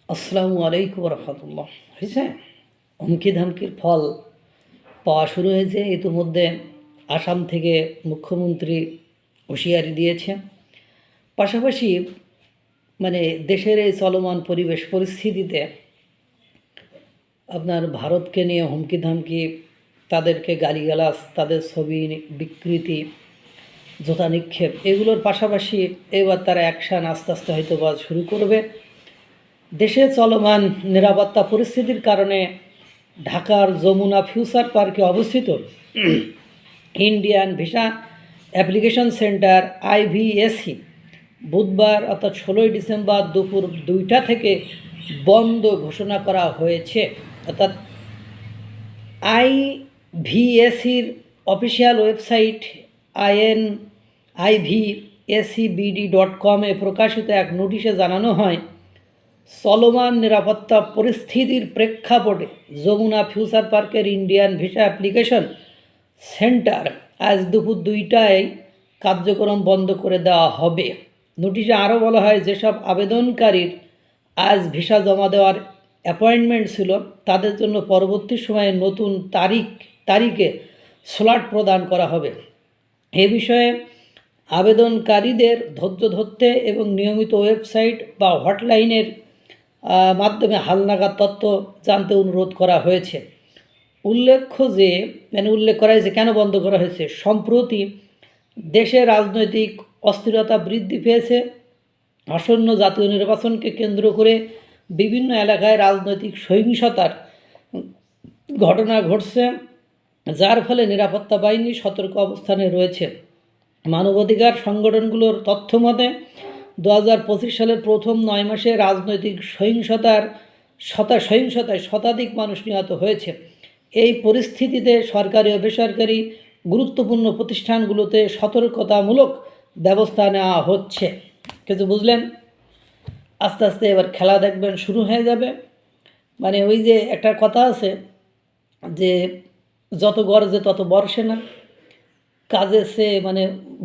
আসসালামু আলাইকুম রহমতুল্লাহ। হয়েছে, হুমকি ধামকির ফল পাওয়া শুরু হয়েছে। ইতিমধ্যে আসাম থেকে মুখ্যমন্ত্রী হুঁশিয়ারি দিয়েছে। পাশাপাশি দেশের এই চলমান পরিবেশ পরিস্থিতিতে আপনার ভারতকে নিয়ে হুমকি ধামকি, তাদেরকে গালিগালাজ, তাদের ছবি বিকৃতি, জোতা নিক্ষেপ, এগুলোর পাশাপাশি এবার তারা অ্যাকশান আস্তে আস্তে হয়তো বা শুরু করবে। দেশে চলমান নিরাপত্তা পরিস্থিতির কারণে ঢাকার যমুনা ফিউচার পার্কে অবস্থিত Indian visa application centre IVSC বুধবার অর্থাৎ 16ই ডিসেম্বর দুপুর 2টা থেকে বন্ধ ঘোষণা করা হয়েছে। অর্থাৎ IVSCর অফিসিয়াল ওয়েবসাইট IVSCBD.com-এ প্রকাশিত এক নোটিশে জানানো হয়, চলমান নিরাপত্তা পরিস্থিতির প্রেক্ষাপটে যমুনা ফিউচার পার্কের ইন্ডিয়ান ভিসা অ্যাপ্লিকেশন সেন্টার আজ দুপুর 2টায় কার্যক্রম বন্ধ করে দেওয়া হবে। নোটিশে আরও বলা হয়, যেসব আবেদনকারীর আজ ভিসা জমা দেওয়ার অ্যাপয়েন্টমেন্ট ছিল তাদের জন্য পরবর্তী সময়ে নতুন তারিখে স্লট প্রদান করা হবে। এ বিষয়ে আবেদনকারীদের ধৈর্য ধরতে এবং নিয়মিত ওয়েবসাইট বা হটলাইনের মাধ্যমে হালনাগাদ তথ্য জানতে অনুরোধ করা হয়েছে। উল্লেখ করা হয়েছে কেন বন্ধ করা হয়েছে। সম্প্রতি দেশে রাজনৈতিক অস্থিরতা বৃদ্ধি পেয়েছে। আসন্ন জাতীয় নির্বাচনকে কেন্দ্র করে বিভিন্ন এলাকায় রাজনৈতিক সহিংসতার ঘটনা ঘটছে, যার ফলে নিরাপত্তা বাহিনী সতর্ক অবস্থানে রয়েছে। মানবাধিকার সংগঠনগুলোর তথ্য মতে 2025 সালের প্রথম 9 মাসে রাজনৈতিক সহিংসতায় শতাধিক মানুষ নিহত হয়েছে। এই পরিস্থিতিতে সরকারি ও বেসরকারি গুরুত্বপূর্ণ প্রতিষ্ঠানগুলোতে সতর্কতামূলক ব্যবস্থা নেওয়া হচ্ছে। কিছু বুঝলেন? আস্তে আস্তে এবার খেলা দেখবেন শুরু হয়ে যাবে। ওই যে একটা কথা আছে যে যত গরজে তত বর্ষে না। কাজে সে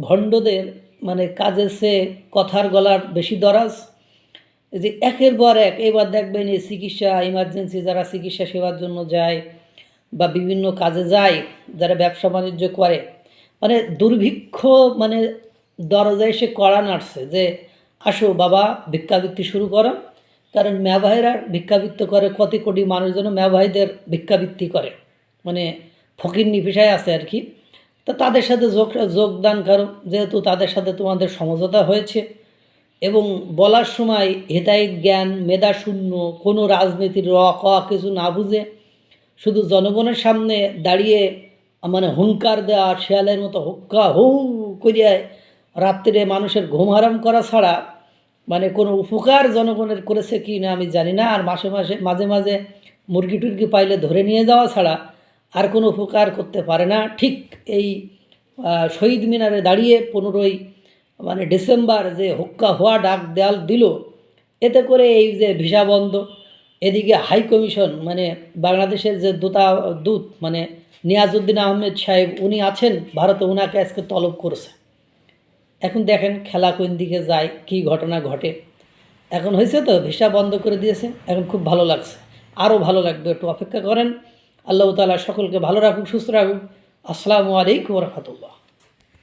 ভণ্ডদের কাজে সে কথার গলার বেশি দরাজ। যে একের পর এক এবার দেখবেন এই চিকিৎসা ইমার্জেন্সি যারা চিকিৎসা সেবার জন্য যায় বা বিভিন্ন কাজে যায়, যারা ব্যবসা বাণিজ্য করে, দুর্ভিক্ষ দরজায় এসে কড়া নাড়ছে যে আসো বাবা ভিক্ষাবৃত্তি শুরু করো। কারণ মেয়াভাইরা ভিক্ষাবৃত্তি করে, কত কোটি মানুষ যেন মেয়াভাইদের ভিক্ষাবৃত্তি করে, ফকিরনি পেশায় আছে আর কি। তা তাদের সাথে যোগদান করো, যেহেতু তাদের সাথে তোমাদের সমঝোতা হয়েছে। এবং বলার সময় হেদায়েত জ্ঞান মেধাশূন্য, কোনো রাজনীতির কিছু না বুঝে শুধু জনগণের সামনে দাঁড়িয়ে হুঙ্কার দেওয়া, শেয়ালের মতো হুক্কা হু করিয়া রাত্রে মানুষের ঘুম হারাম করা ছাড়া কোনো উপকার জনগণের করেছে কি না আমি জানি না। আর মাঝে মাঝে মুরগি টুরগি পাইলে ধরে নিয়ে যাওয়া ছাড়া আর কোনো উপকার করতে পারে না। ঠিক এই শহীদ মিনারে দাঁড়িয়ে 15ই ডিসেম্বর যে হুক্কা হওয়া ডাক দেয়াল দিল, এতে করে এই যে ভিসা বন্ধ, এদিকে হাই কমিশন বাংলাদেশের যে দূত নিয়াজউদ্দিন আহমেদ সাহেব, উনি আছেন ভারতে, ওনাকে আজকে তলব করেছে। এখন দেখেন খেলা কোন দিকে যায়, কি ঘটনা ঘটে। এখন হয়েছে তো ভিসা বন্ধ করে দিয়েছে, এখন খুব ভালো লাগছে, আরও ভালো লাগবে, একটু অপেক্ষা করেন। আল্লাহ তাআলা সকলকে ভালো রাখুক, সুস্থ রাখুক। আসসালামু আলাইকুম রহমতুল্লাহ।